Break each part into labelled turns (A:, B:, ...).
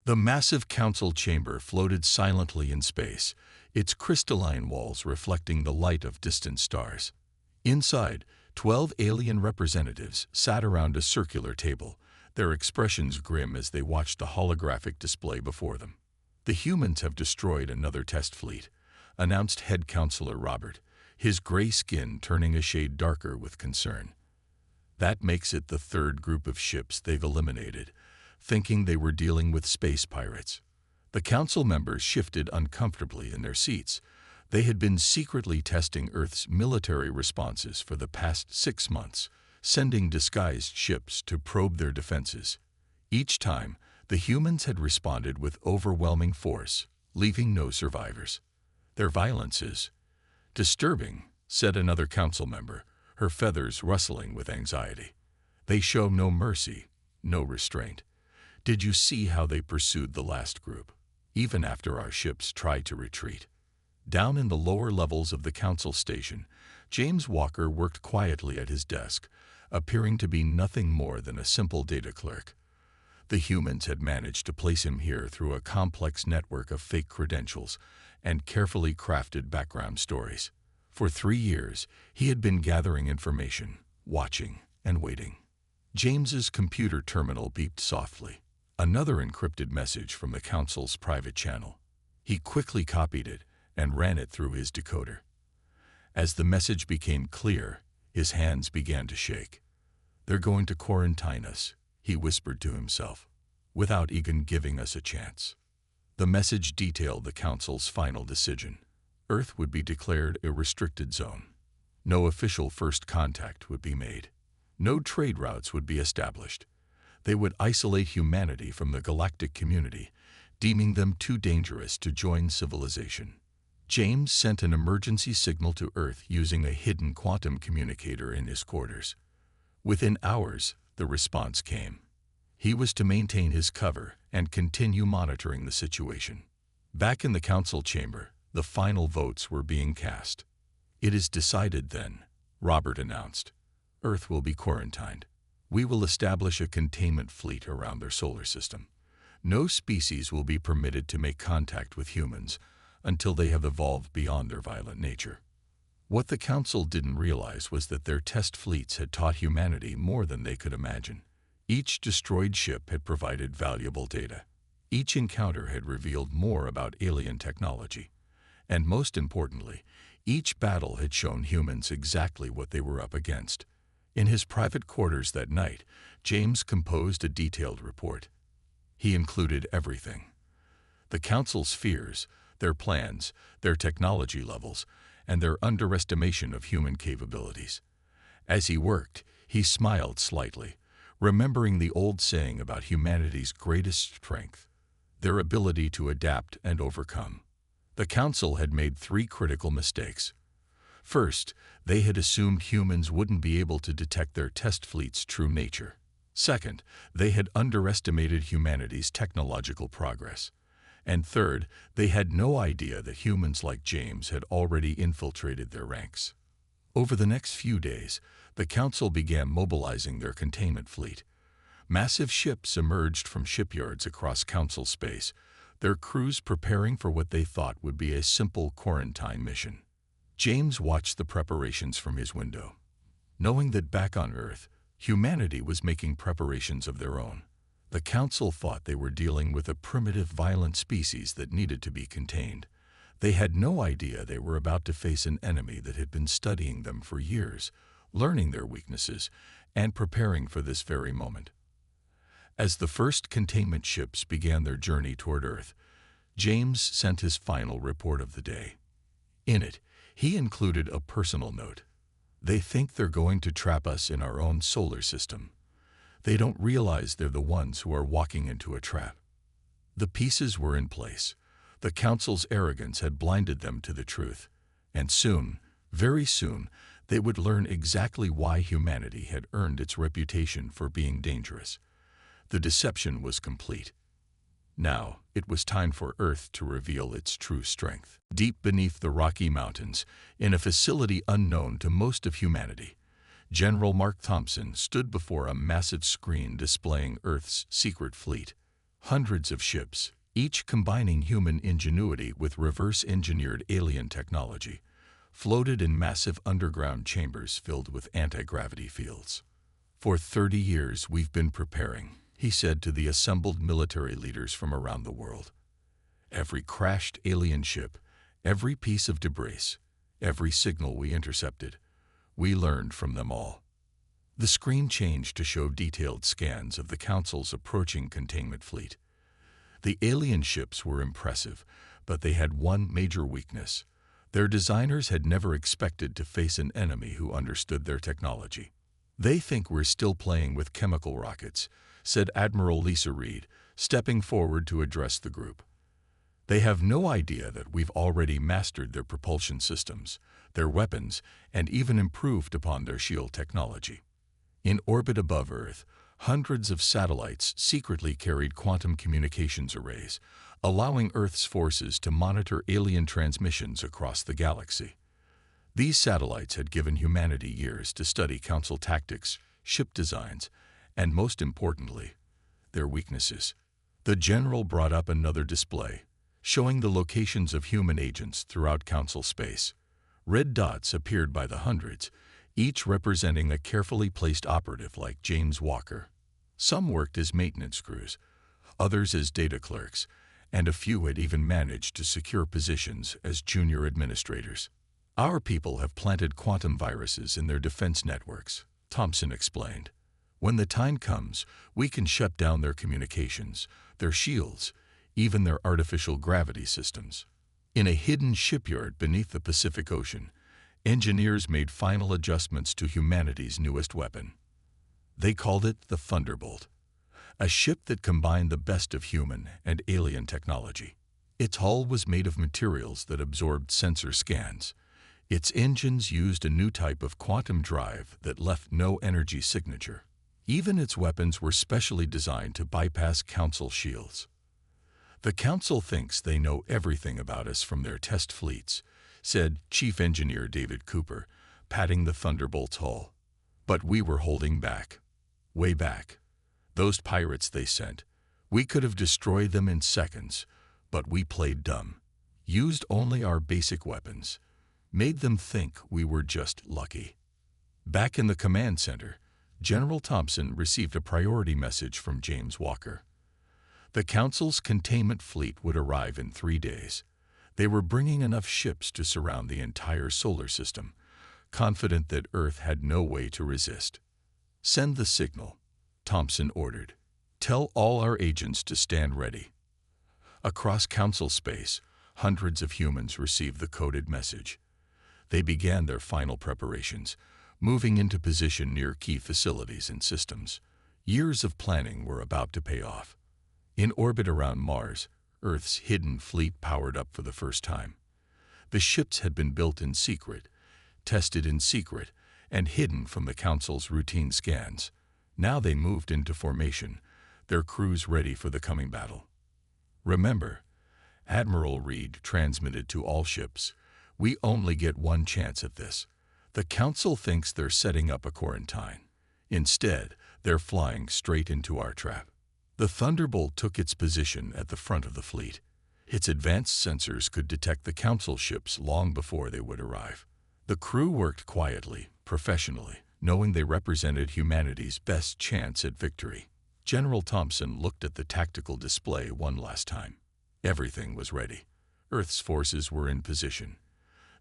A: The massive council chamber floated silently in space, its crystalline walls reflecting the light of distant stars. Inside, 12 alien representatives sat around a circular table, their expressions grim as they watched the holographic display before them. "The humans have destroyed another test fleet," announced Head Counselor Robert, his gray skin turning a shade darker with concern. "That makes it the third group of ships they've eliminated, thinking they were dealing with space pirates." The council members shifted uncomfortably in their seats. They had been secretly testing Earth's military responses for the past 6 months, sending disguised ships to probe their defenses. Each time, the humans had responded with overwhelming force, leaving no survivors. "Their violence is disturbing," said another council member, her feathers rustling with anxiety. "They show no mercy, no restraint. Did you see how they pursued the last group, even after our ships tried to retreat?" Down in the lower levels of the council station, James Walker worked quietly at his desk, appearing to be nothing more than a simple data clerk. The humans had managed to place him here through a complex network of fake credentials and carefully crafted background stories. For 3 years, he had been gathering information, watching, and waiting. James's computer terminal beeped softly. Another encrypted message from the council's private channel. He quickly copied it and ran it through his decoder. As the message became clear, his hands began to shake. "They're going to quarantine us," he whispered to himself, "without even giving us a chance." The message detailed the council's final decision. Earth would be declared a restricted zone. No official first contact would be made. No trade routes would be established. They would isolate humanity from the galactic community, deeming them too dangerous to join civilization. James sent an emergency signal to Earth using a hidden quantum communicator in his quarters. Within hours, the response came. He was to maintain his cover and continue monitoring the situation. Back in the council chamber, the final votes were being cast. "It is decided then," Robert announced. "Earth will be quarantined. We will establish a containment fleet around their solar system. No species will be permitted to make contact with humans until they have evolved beyond their violent nature." What the council didn't realize was that their test fleets had taught humanity more than they could imagine. Each destroyed ship had provided valuable data. Each encounter had revealed more about alien technology. And most importantly, each battle had shown humans exactly what they were up against. In his private quarters that night, James composed a detailed report. He included everything: the council's fears, their plans, their technology levels, and their underestimation of human capabilities. As he worked, he smiled slightly, remembering the old saying about humanity's greatest strength: their ability to adapt and overcome. The council had made 3 critical mistakes. First, they had assumed humans wouldn't be able to detect their test fleet's true nature. Second, they had underestimated humanity's technological progress. And third, they had no idea that humans like James had already infiltrated their ranks. Over the next few days, the council began mobilizing their containment fleet. Massive ships emerged from shipyards across council space, their crews preparing for what they thought would be a simple quarantine mission. James watched the preparations from his window, knowing that back on Earth, humanity was making preparations of their own. The council thought they were dealing with a primitive, violent species that needed to be contained. They had no idea they were about to face an enemy that had been studying them for years, learning their weaknesses, and preparing for this very moment. As the first containment ships began their journey toward Earth, James sent his final report of the day. In it, he included a personal note. "They think they're going to trap us in our own solar system. They don't realize they're the ones who are walking into a trap." The pieces were in place. The council's arrogance had blinded them to the truth. And soon, very soon, they would learn exactly why humanity had earned its reputation for being dangerous. The deception was complete. Now, it was time for Earth to reveal its true strength. Deep beneath the Rocky Mountains, in a facility unknown to most of humanity, General Mark Thompson stood before a massive screen displaying Earth's secret fleet. Hundreds of ships, each combining human ingenuity with reverse-engineered alien technology, floated in massive underground chambers filled with anti-gravity fields. "For 30 years we've been preparing," he said to the assembled military leaders from around the world. "Every crashed alien ship, every piece of debris, every signal we intercepted, we learned from them all." The screen changed to show detailed scans of the Council's approaching containment fleet. The alien ships were impressive, but they had one major weakness. Their designers had never expected to face an enemy who understood their technology. "They think we're still playing with chemical rockets," said Admiral Lisa Reed, stepping forward to address the group. "They have no idea that we've already mastered their propulsion systems, their weapons, and even improved upon their shield technology." In orbit above Earth, hundreds of satellites secretly carried quantum communications arrays, allowing Earth's forces to monitor alien transmissions across the galaxy. These satellites had given humanity years to study Council tactics, ship designs, and most importantly, their weaknesses. The general brought up another display, showing the locations of human agents throughout Council space. Red dots appeared by the hundreds, each representing a carefully placed operative like James Walker. Some worked as maintenance crews, others as data clerks, and a few had even managed to secure positions as junior administrators. "Our people have planted quantum viruses in their defense networks," Thompson explained. "When the time comes, we can shut down their communications, their shields, even their artificial gravity systems." In a hidden shipyard beneath the Pacific Ocean, engineers made final adjustments to humanity's newest weapon. They called it the Thunderbolt, a ship that combined the best of human and alien technology. Its hull was made of materials that absorbed sensor scans. Its engines used a new type of quantum drive that left no energy signature. Even its weapons were specially designed to bypass Council shields. "The Council thinks they know everything about us from their test fleets," said Chief Engineer David Cooper, patting the Thunderbolt's hull. "But we were holding back. Way back. Those pirates they sent, we could have destroyed them in seconds, but we played dumb. Used only our basic weapons. Made them think we were just lucky." Back in the command center, General Thompson received a priority message from James Walker. The Council's containment fleet would arrive in 3 days. They were bringing enough ships to surround the entire solar system, confident that Earth had no way to resist. "Send the signal," Thompson ordered. "Tell all our agents to stand ready." Across Council space, hundreds of humans received the coded message. They began their final preparations, moving into position near key facilities and systems. Years of planning were about to pay off. In orbit around Mars, Earth's hidden fleet powered up for the first time. The ships had been built in secret, tested in secret, and hidden from the Council's routine scans. Now they moved into formation, their crews ready for the coming battle. "Remember," Admiral Reed transmitted to all ships, "we only get one chance at this. The Council thinks they're setting up a quarantine. Instead, they're flying straight into our trap." The Thunderbolt took its position at the front of the fleet. Its advanced sensors could detect the Council ships long before they would arrive. The crew worked quietly, professionally, knowing they represented humanity's best chance at victory. General Thompson looked at the tactical display one last time. Everything was ready. Earth's forces were in position.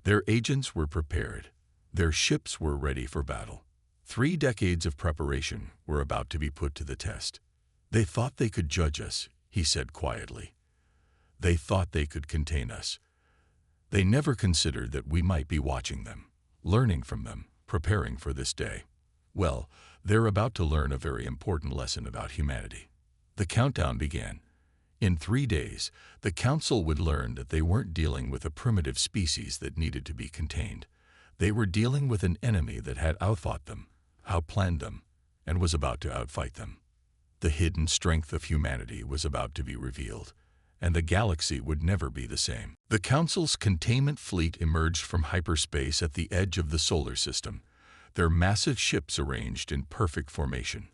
A: Their agents were prepared. Their ships were ready for battle. 3 decades of preparation were about to be put to the test. "They thought they could judge us," he said quietly. "They thought they could contain us. They never considered that we might be watching them, learning from them, preparing for this day. Well, they're about to learn a very important lesson about humanity." The countdown began. In 3 days, the Council would learn that they weren't dealing with a primitive species that needed to be contained. They were dealing with an enemy that had outthought them, outplanned them, and was about to outfight them. The hidden strength of humanity was about to be revealed, and the galaxy would never be the same. The Council's containment fleet emerged from hyperspace at the edge of the solar system, their massive ships arranged in perfect formation.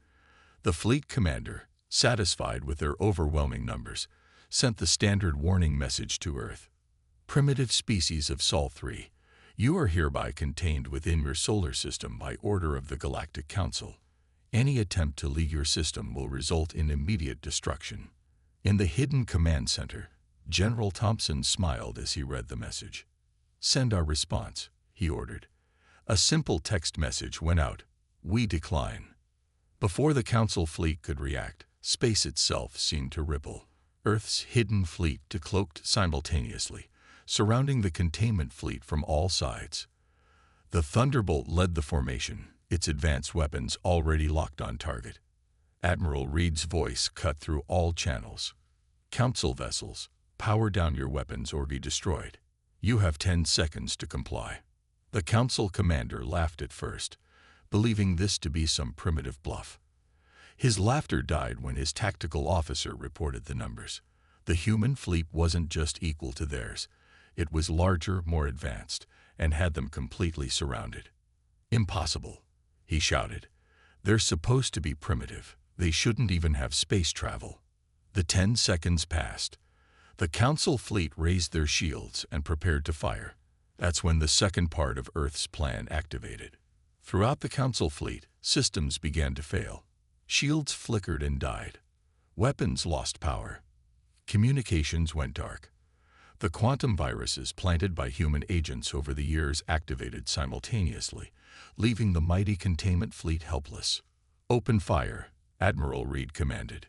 A: The fleet commander, satisfied with their overwhelming numbers, sent the standard warning message to Earth. Primitive species of Sol 3, you are hereby contained within your solar system by order of the Galactic Council. Any attempt to leave your system will result in immediate destruction. In the hidden command center, General Thompson smiled as he read the message. Send our response, he ordered. A simple text message went out. We decline. Before the Council fleet could react, space itself seemed to ripple. Earth's hidden fleet decloaked simultaneously, surrounding the containment fleet from all sides. The Thunderbolt led the formation, its advanced weapons already locked on target. Admiral Reed's voice cut through all channels. Council vessels, power down your weapons or be destroyed. You have 10 seconds to comply. The Council commander laughed at first, believing this to be some primitive bluff. His laughter died when his tactical officer reported the numbers. The human fleet wasn't just equal to theirs. It was larger, more advanced, and had them completely surrounded. Impossible, he shouted. They're supposed to be primitive. They shouldn't even have space travel. The 10 seconds passed. The Council fleet raised their shields and prepared to fire. That's when the second part of Earth's plan activated. Throughout the Council fleet, systems began to fail. Shields flickered and died. Weapons lost power. Communications went dark. The quantum viruses planted by human agents over the years activated simultaneously, leaving the mighty containment fleet helpless. Open fire, Admiral Reed commanded.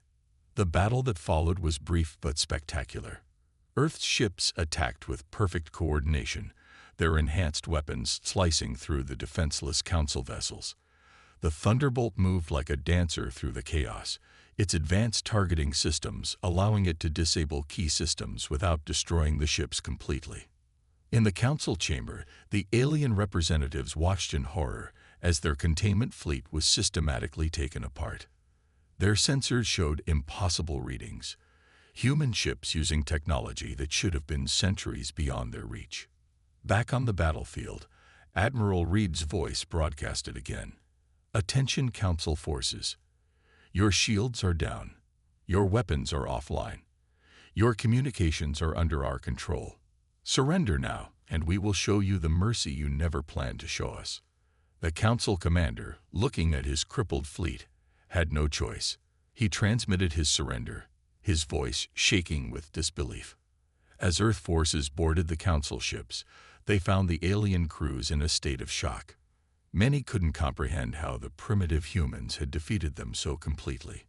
A: The battle that followed was brief but spectacular. Earth's ships attacked with perfect coordination, their enhanced weapons slicing through the defenseless Council vessels. The Thunderbolt moved like a dancer through the chaos, its advanced targeting systems allowing it to disable key systems without destroying the ships completely. In the Council chamber, the alien representatives watched in horror as their containment fleet was systematically taken apart. Their sensors showed impossible readings, human ships using technology that should have been centuries beyond their reach. Back on the battlefield, Admiral Reed's voice broadcasted again. Attention Council forces. Your shields are down. Your weapons are offline. Your communications are under our control. Surrender now, and we will show you the mercy you never planned to show us. The Council commander, looking at his crippled fleet, had no choice. He transmitted his surrender, his voice shaking with disbelief. As Earth forces boarded the Council ships, they found the alien crews in a state of shock. Many couldn't comprehend how the primitive humans had defeated them so completely.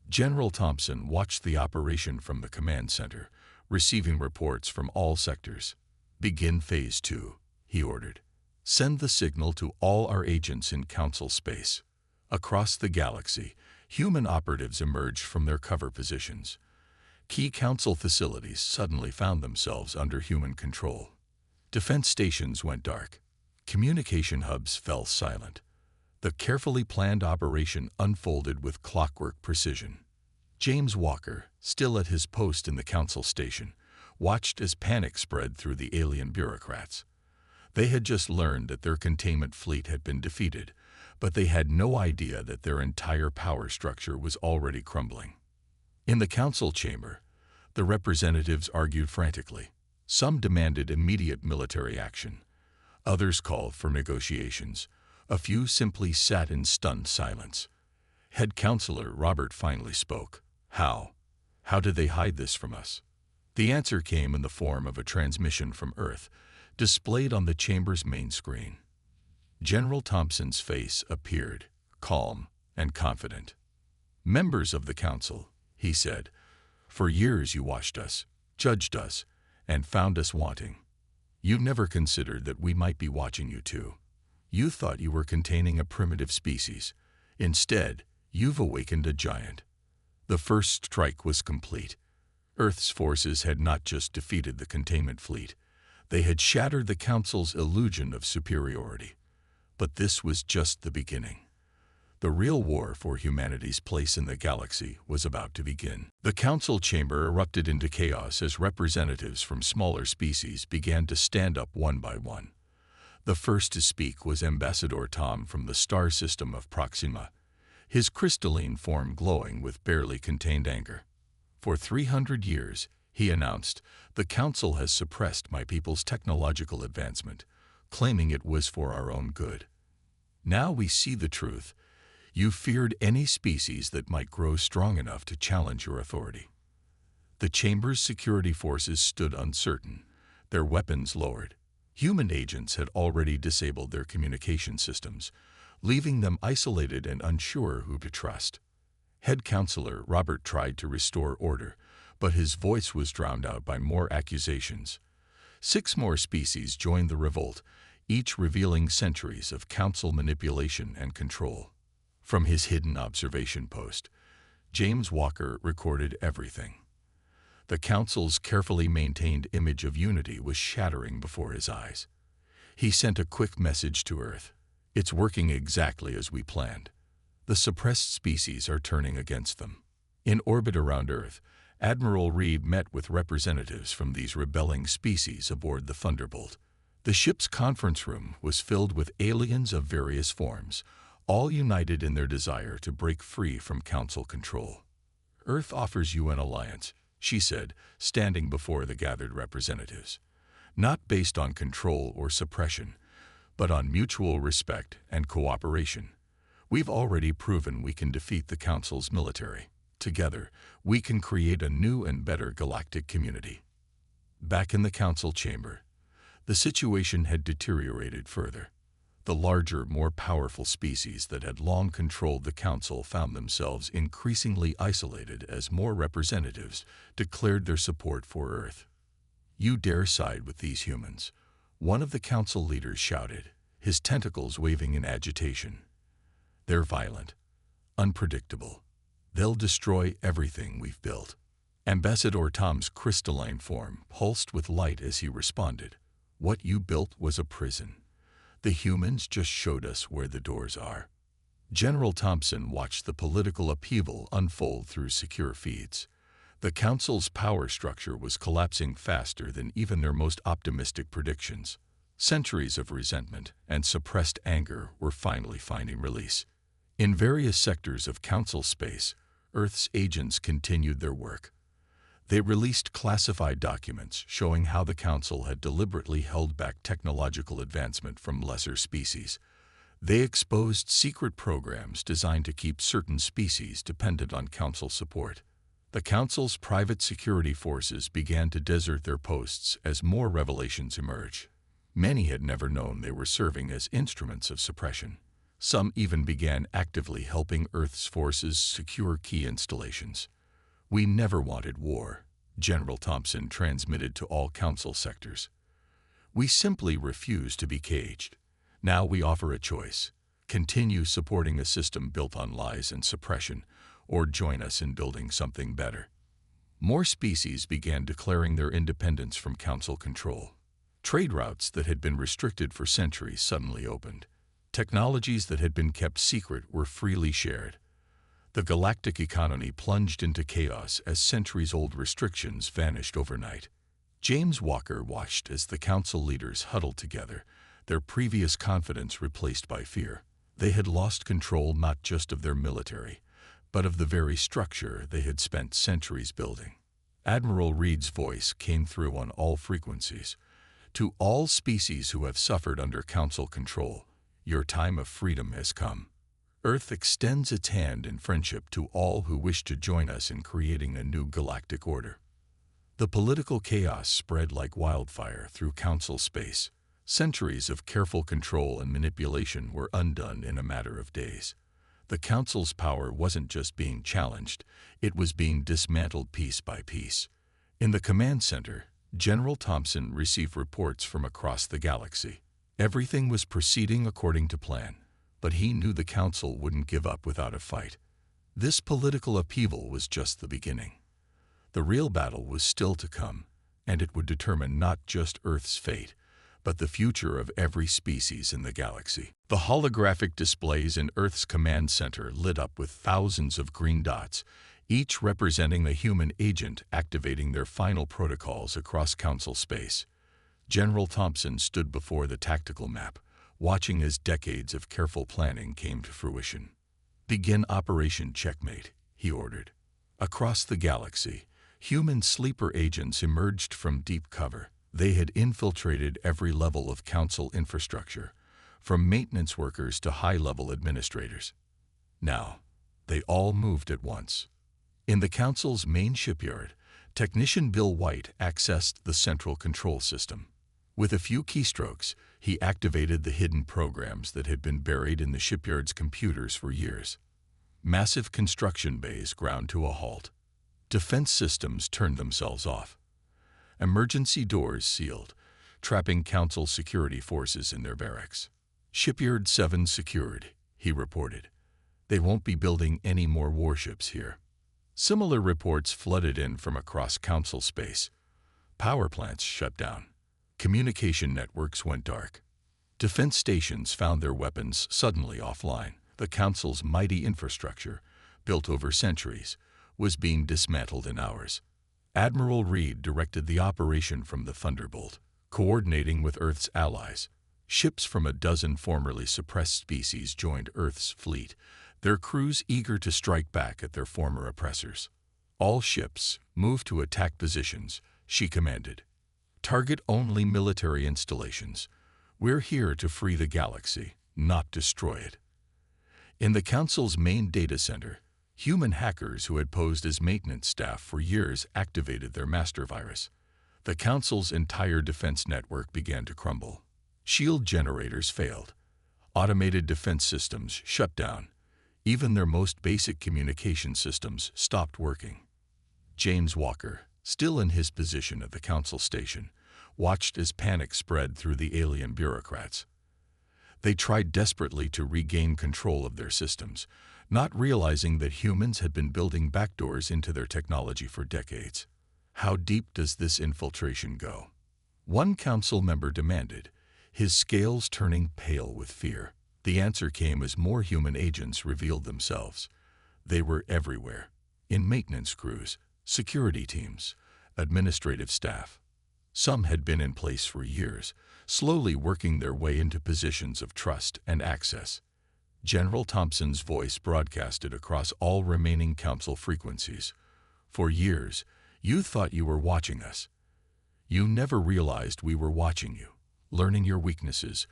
A: General Thompson watched the operation from the command center, receiving reports from all sectors. Begin Phase 2, he ordered. Send the signal to all our agents in Council space. Across the galaxy, human operatives emerged from their cover positions. Key Council facilities suddenly found themselves under human control. Defense stations went dark. Communication hubs fell silent. The carefully planned operation unfolded with clockwork precision. James Walker, still at his post in the Council station, watched as panic spread through the alien bureaucrats. They had just learned that their containment fleet had been defeated, but they had no idea that their entire power structure was already crumbling. In the Council chamber, the representatives argued frantically. Some demanded immediate military action. Others called for negotiations. A few simply sat in stunned silence. Head Counselor Robert finally spoke. How? How did they hide this from us? The answer came in the form of a transmission from Earth, displayed on the chamber's main screen. General Thompson's face appeared, calm and confident. Members of the Council, he said, for years you watched us, judged us, and found us wanting. You never considered that we might be watching you too. You thought you were containing a primitive species. Instead, you've awakened a giant. The first strike was complete. Earth's forces had not just defeated the containment fleet. They had shattered the Council's illusion of superiority. But this was just the beginning. The real war for humanity's place in the galaxy was about to begin. The Council chamber erupted into chaos as representatives from smaller species began to stand up one by one. The first to speak was Ambassador Tom from the star system of Proxima. his crystalline form glowing with barely contained anger. "For 300 years, he announced, the Council has suppressed my people's technological advancement, claiming it was for our own good. Now we see the truth. You feared any species that might grow strong enough to challenge your authority." The chamber's security forces stood uncertain, their weapons lowered. Human agents had already disabled their communication systems, leaving them isolated and unsure who to trust. Head Counselor Robert tried to restore order, but his voice was drowned out by more accusations. 6 more species joined the revolt, each revealing centuries of Council manipulation and control. From his hidden observation post, James Walker recorded everything. The Council's carefully maintained image of unity was shattering before his eyes. He sent a quick message to Earth. "It's working exactly as we planned. The suppressed species are turning against them." In orbit around Earth, Admiral Reed met with representatives from these rebelling species aboard the Thunderbolt. The ship's conference room was filled with aliens of various forms, all united in their desire to break free from Council control. "Earth offers you an alliance," she said, standing before the gathered representatives. "Not based on control or suppression, but on mutual respect and cooperation. We've already proven we can defeat the Council's military. Together, we can create a new and better galactic community." Back in the Council chamber, the situation had deteriorated further. The larger, more powerful species that had long controlled the Council found themselves increasingly isolated as more representatives declared their support for Earth. "You dare side with these humans," one of the Council leaders shouted, his tentacles waving in agitation. "They're violent, unpredictable. They'll destroy everything we've built." Ambassador Tom's crystalline form pulsed with light as he responded, "What you built was a prison. The humans just showed us where the doors are." General Thompson watched the political upheaval unfold through secure feeds. The Council's power structure was collapsing faster than even their most optimistic predictions. Centuries of resentment and suppressed anger were finally finding release. In various sectors of Council space, Earth's agents continued their work. They released classified documents showing how the Council had deliberately held back technological advancement from lesser species. They exposed secret programs designed to keep certain species dependent on Council support. The Council's private security forces began to desert their posts as more revelations emerged. Many had never known they were serving as instruments of suppression. Some even began actively helping Earth's forces secure key installations. "We never wanted war," General Thompson transmitted to all Council sectors. "We simply refused to be caged. Now we offer a choice: continue supporting a system built on lies and suppression, or join us in building something better." More species began declaring their independence from Council control. Trade routes that had been restricted for centuries suddenly opened. Technologies that had been kept secret were freely shared. The galactic economy plunged into chaos as centuries-old restrictions vanished overnight. James Walker watched as the Council leaders huddled together, their previous confidence replaced by fear. They had lost control not just of their military, but of the very structure they had spent centuries building. Admiral Reed's voice came through on all frequencies. "To all species who have suffered under Council control, your time of freedom has come. Earth extends its hand in friendship to all who wish to join us in creating a new galactic order." The political chaos spread like wildfire through Council space. Centuries of careful control and manipulation were undone in a matter of days. The Council's power wasn't just being challenged, it was being dismantled piece by piece. In the command center, General Thompson received reports from across the galaxy. Everything was proceeding according to plan, but he knew the Council wouldn't give up without a fight. This political upheaval was just the beginning. The real battle was still to come, and it would determine not just Earth's fate, but the future of every species in the galaxy. The holographic displays in Earth's command center lit up with thousands of green dots, each representing a human agent activating their final protocols across Council space. General Thompson stood before the tactical map, watching as decades of careful planning came to fruition. "Begin Operation Checkmate," he ordered. Across the galaxy, human sleeper agents emerged from deep cover. They had infiltrated every level of Council infrastructure, from maintenance workers to high-level administrators. Now, they all moved at once. In the Council's main shipyard, Technician Bill White accessed the central control system. With a few keystrokes, he activated the hidden programs that had been buried in the shipyard's computers for years. Massive construction bays ground to a halt. Defense systems turned themselves off. Emergency doors sealed, trapping Council security forces in their barracks. "Shipyard 7 secured," he reported. "They won't be building any more warships here." Similar reports flooded in from across Council space. Power plants shut down. Communication networks went dark. Defense stations found their weapons suddenly offline. The Council's mighty infrastructure, built over centuries, was being dismantled in hours. Admiral Reed directed the operation from the Thunderbolt, coordinating with Earth's allies. Ships from a dozen formerly suppressed species joined Earth's fleet, their crews eager to strike back at their former oppressors. "All ships, move to attack positions," she commanded. "Target only military installations. We're here to free the galaxy, not destroy it." In the Council's main data center, human hackers who had posed as maintenance staff for years activated their master virus. The Council's entire defense network began to crumble. Shield generators failed. Automated defense systems shut down. Even their most basic communication systems stopped working. James Walker, still in his position at the Council station, watched as panic spread through the alien bureaucrats. They tried desperately to regain control of their systems, not realizing that humans had been building backdoors into their technology for decades. "How deep does this infiltration go?" one Council member demanded, his scales turning pale with fear. The answer came as more human agents revealed themselves. They were everywhere, in maintenance crews, security teams, administrative staff. Some had been in place for years, slowly working their way into positions of trust and access. General Thompson's voice broadcasted across all remaining Council frequencies. "For years, you thought you were watching us. You never realized we were watching you, learning your weaknesses,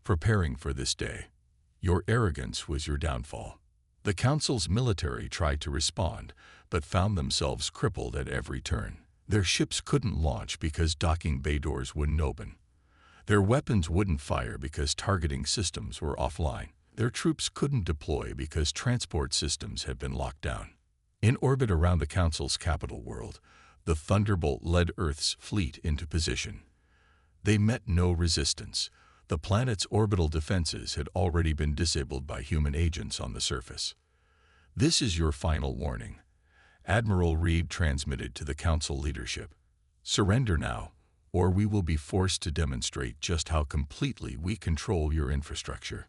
A: preparing for this day. Your arrogance was your downfall." The Council's military tried to respond, but found themselves crippled at every turn. Their ships couldn't launch because docking bay doors wouldn't open. Their weapons wouldn't fire because targeting systems were offline. Their troops couldn't deploy because transport systems had been locked down. In orbit around the Council's capital world, the Thunderbolt led Earth's fleet into position. They met no resistance. The planet's orbital defenses had already been disabled by human agents on the surface. "This is your final warning," Admiral Reed transmitted to the Council leadership. "Surrender now, or we will be forced to demonstrate just how completely we control your infrastructure."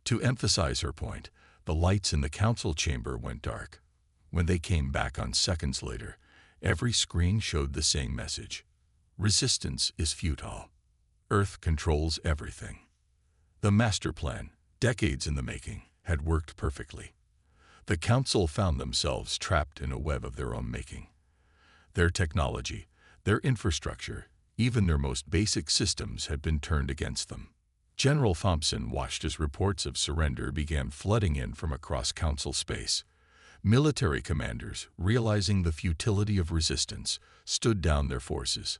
A: To emphasize her point, the lights in the Council chamber went dark. When they came back on seconds later, every screen showed the same message: "Resistance is futile. Earth controls everything." The master plan, decades in the making, had worked perfectly. The Council found themselves trapped in a web of their own making. Their technology, their infrastructure, even their most basic systems had been turned against them. General Thompson watched as reports of surrender began flooding in from across Council space. Military commanders, realizing the futility of resistance, stood down their forces.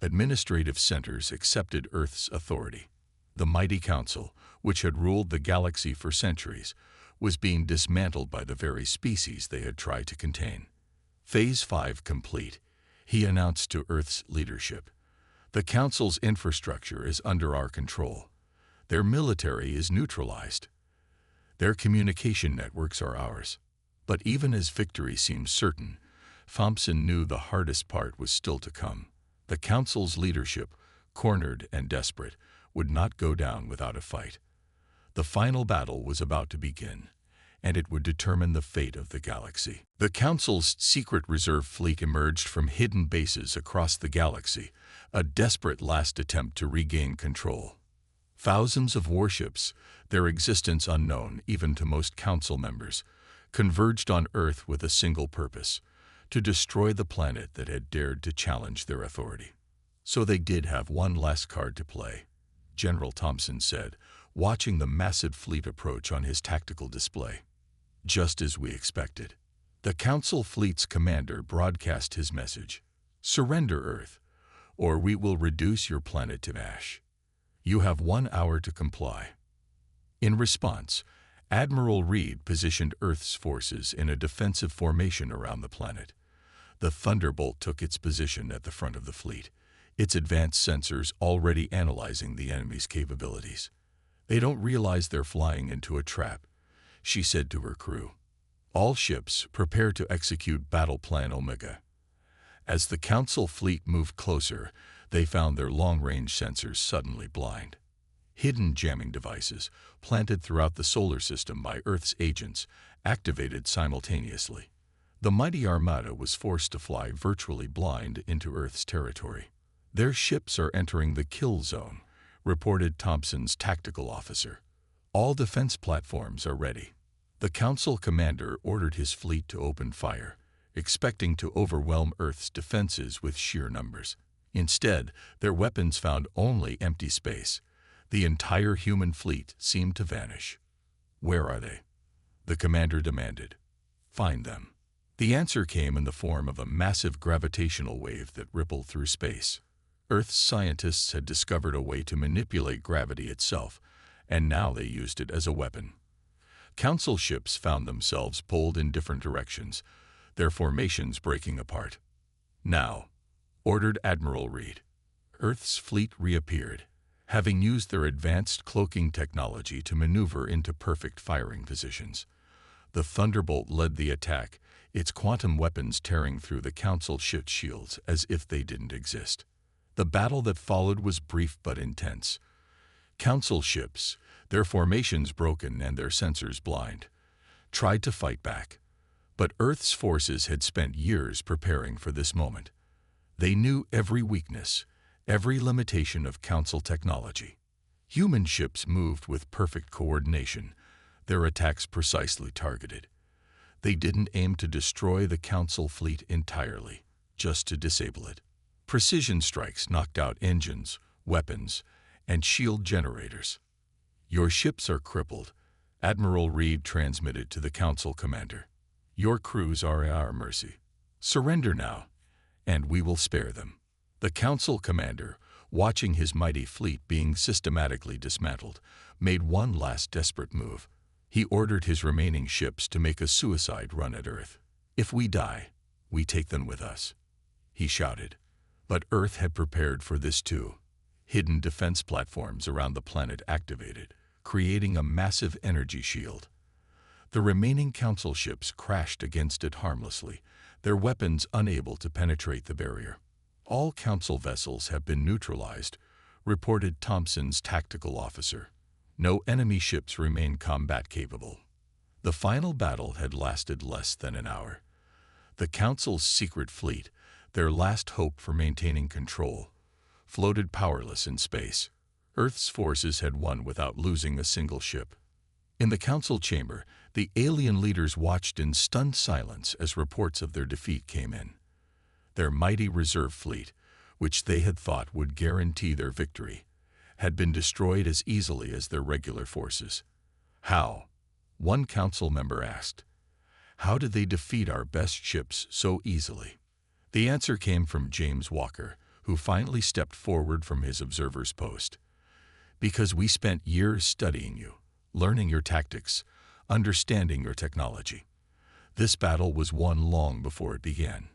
A: Administrative centers accepted Earth's authority. The mighty Council, which had ruled the galaxy for centuries, was being dismantled by the very species they had tried to contain. "Phase 5 complete," he announced to Earth's leadership. "The Council's infrastructure is under our control. Their military is neutralized. Their communication networks are ours." But even as victory seemed certain, Thompson knew the hardest part was still to come. The Council's leadership, cornered and desperate, would not go down without a fight. The final battle was about to begin, and it would determine the fate of the galaxy. The Council's secret reserve fleet emerged from hidden bases across the galaxy, a desperate last attempt to regain control. Thousands of warships, their existence unknown even to most Council members, converged on Earth with a single purpose: to destroy the planet that had dared to challenge their authority. So they did have one last card to play, General Thompson said, watching the massive fleet approach on his tactical display. Just as we expected, the Council Fleet's commander broadcast his message: "Surrender, Earth, or we will reduce your planet to ash. You have 1 hour to comply." In response, Admiral Reed positioned Earth's forces in a defensive formation around the planet. The Thunderbolt took its position at the front of the fleet, its advanced sensors already analyzing the enemy's capabilities. "They don't realize they're flying into a trap," she said to her crew. "All ships prepare to execute Battle Plan Omega." As the Council fleet moved closer, they found their long-range sensors suddenly blind. Hidden jamming devices, planted throughout the solar system by Earth's agents, activated simultaneously. The mighty armada was forced to fly virtually blind into Earth's territory. "Their ships are entering the kill zone," reported Thompson's tactical officer. "All defense platforms are ready." The Council commander ordered his fleet to open fire, expecting to overwhelm Earth's defenses with sheer numbers. Instead, their weapons found only empty space. The entire human fleet seemed to vanish. "Where are they?" the commander demanded. "Find them." The answer came in the form of a massive gravitational wave that rippled through space. Earth's scientists had discovered a way to manipulate gravity itself, and now they used it as a weapon. Council ships found themselves pulled in different directions, their formations breaking apart. "Now," ordered Admiral Reed. Earth's fleet reappeared, having used their advanced cloaking technology to maneuver into perfect firing positions. The Thunderbolt led the attack, its quantum weapons tearing through the Council ship shields as if they didn't exist. The battle that followed was brief but intense. Council ships, their formations broken and their sensors blind, tried to fight back. But Earth's forces had spent years preparing for this moment. They knew every weakness, every limitation of Council technology. Human ships moved with perfect coordination, their attacks precisely targeted. They didn't aim to destroy the Council fleet entirely, just to disable it. Precision strikes knocked out engines, weapons, and shield generators. "Your ships are crippled," Admiral Reed transmitted to the Council commander. "Your crews are at our mercy. Surrender now, and we will spare them." The Council commander, watching his mighty fleet being systematically dismantled, made one last desperate move. He ordered his remaining ships to make a suicide run at Earth. "If we die, we take them with us," he shouted. But Earth had prepared for this too. Hidden defense platforms around the planet activated, creating a massive energy shield. The remaining Council ships crashed against it harmlessly, their weapons unable to penetrate the barrier. "All Council vessels have been neutralized," reported Thompson's tactical officer. "No enemy ships remain combat capable." The final battle had lasted less than an hour. The Council's secret fleet, their last hope for maintaining control, floated powerless in space. Earth's forces had won without losing a single ship. In the Council chamber, the alien leaders watched in stunned silence as reports of their defeat came in. Their mighty reserve fleet, which they had thought would guarantee their victory, had been destroyed as easily as their regular forces. "How?" one Council member asked. "How did they defeat our best ships so easily?" The answer came from James Walker, who finally stepped forward from his observer's post. "Because we spent years studying you, learning your tactics, understanding your technology. This battle was won long before it began."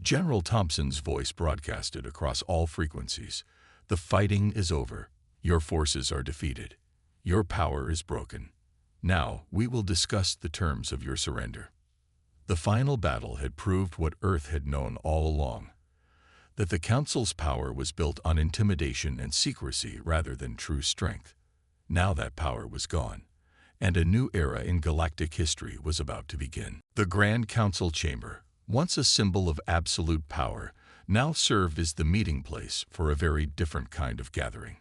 A: General Thompson's voice broadcasted across all frequencies. "The fighting is over. Your forces are defeated. Your power is broken. Now we will discuss the terms of your surrender." The final battle had proved what Earth had known all along: that the Council's power was built on intimidation and secrecy rather than true strength. Now that power was gone, and a new era in galactic history was about to begin. The Grand Council Chamber, once a symbol of absolute power, now served as the meeting place for a very different kind of gathering.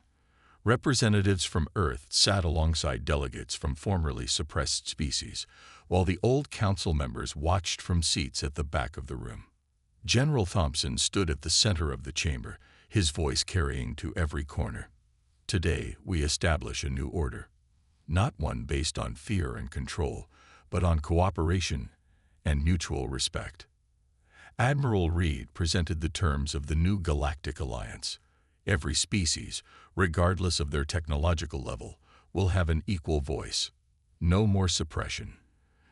A: Representatives from Earth sat alongside delegates from formerly suppressed species, while the old council members watched from seats at the back of the room. General Thompson stood at the center of the chamber, his voice carrying to every corner. Today, we establish a new order, not one based on fear and control, but on cooperation and mutual respect. Admiral Reed presented the terms of the new Galactic Alliance. Every species, regardless of their technological level, will have an equal voice. No more suppression.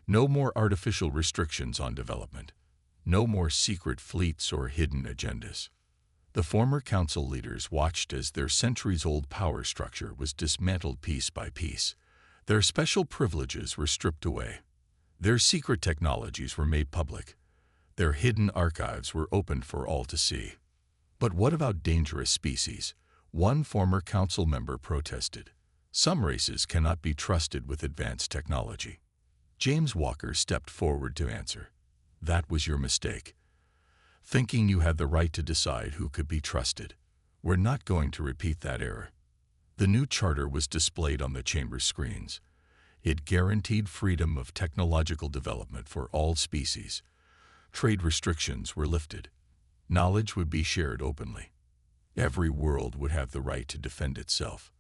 A: No more artificial restrictions on development. No more secret fleets or hidden agendas. The former council leaders watched as their centuries-old power structure was dismantled piece by piece. Their special privileges were stripped away. Their secret technologies were made public. Their hidden archives were opened for all to see. But what about dangerous species? One former council member protested. Some races cannot be trusted with advanced technology. James Walker stepped forward to answer. That was your mistake. Thinking you had the right to decide who could be trusted. We're not going to repeat that error. The new charter was displayed on the chamber's screens. It guaranteed freedom of technological development for all species. Trade restrictions were lifted. Knowledge would be shared openly. Every world would have the right to defend itself.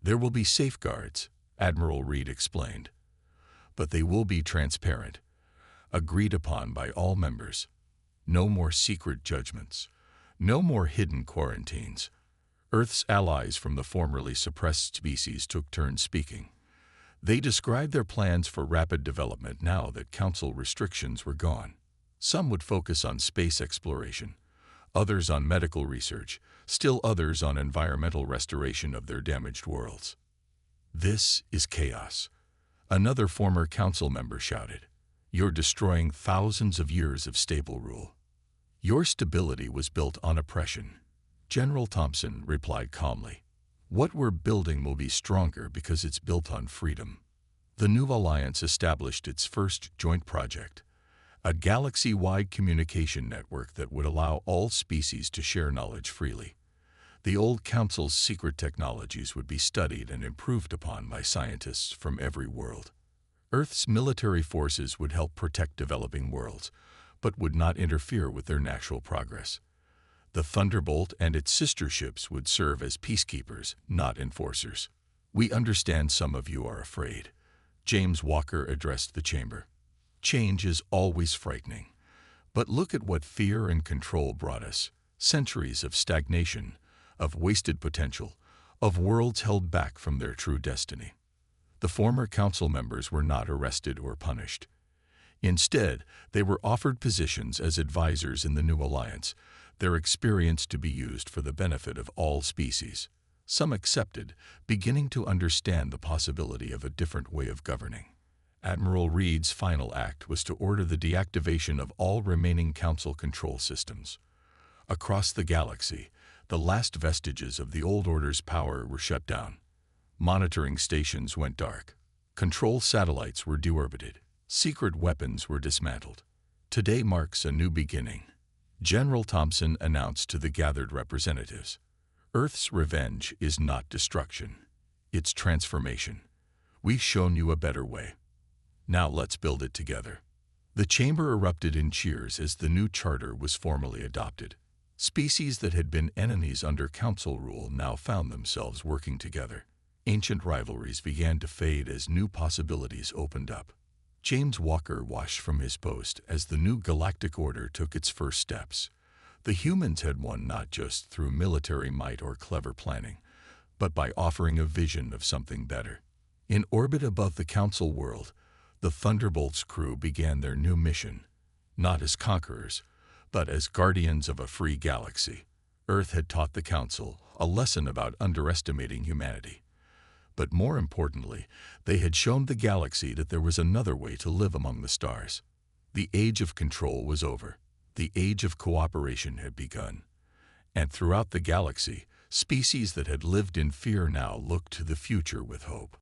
A: There will be safeguards, Admiral Reed explained. But they will be transparent, agreed upon by all members. No more secret judgments. No more hidden quarantines. Earth's allies from the formerly suppressed species took turns speaking. They described their plans for rapid development now that council restrictions were gone. Some would focus on space exploration, others on medical research, still others on environmental restoration of their damaged worlds. This is chaos. Another former council member shouted. You're destroying thousands of years of stable rule. Your stability was built on oppression. General Thompson replied calmly. What we're building will be stronger because it's built on freedom. The new alliance established its first joint project, a galaxy-wide communication network that would allow all species to share knowledge freely. The old council's secret technologies would be studied and improved upon by scientists from every world. Earth's military forces would help protect developing worlds, but would not interfere with their natural progress. The Thunderbolt and its sister ships would serve as peacekeepers, not enforcers. We understand some of you are afraid. James Walker addressed the chamber. Change is always frightening. But look at what fear and control brought us. Centuries of stagnation, of wasted potential, of worlds held back from their true destiny. The former council members were not arrested or punished. Instead, they were offered positions as advisors in the new alliance, their experience to be used for the benefit of all species. Some accepted, beginning to understand the possibility of a different way of governing. Admiral Reed's final act was to order the deactivation of all remaining council control systems. Across the galaxy, the last vestiges of the old order's power were shut down. Monitoring stations went dark. Control satellites were deorbited. Secret weapons were dismantled. Today marks a new beginning. General Thompson announced to the gathered representatives, Earth's revenge is not destruction. It's transformation. We've shown you a better way. Now let's build it together. The chamber erupted in cheers as the new charter was formally adopted. Species that had been enemies under council rule now found themselves working together. Ancient rivalries began to fade as new possibilities opened up. James Walker watched from his post as the new galactic order took its first steps. The humans had won not just through military might or clever planning, but by offering a vision of something better. In orbit above the council world, the Thunderbolt's crew began their new mission, not as conquerors, but as guardians of a free galaxy. Earth had taught the council a lesson about underestimating humanity. But more importantly, they had shown the galaxy that there was another way to live among the stars. The age of control was over. The age of cooperation had begun. And throughout the galaxy, species that had lived in fear now looked to the future with hope.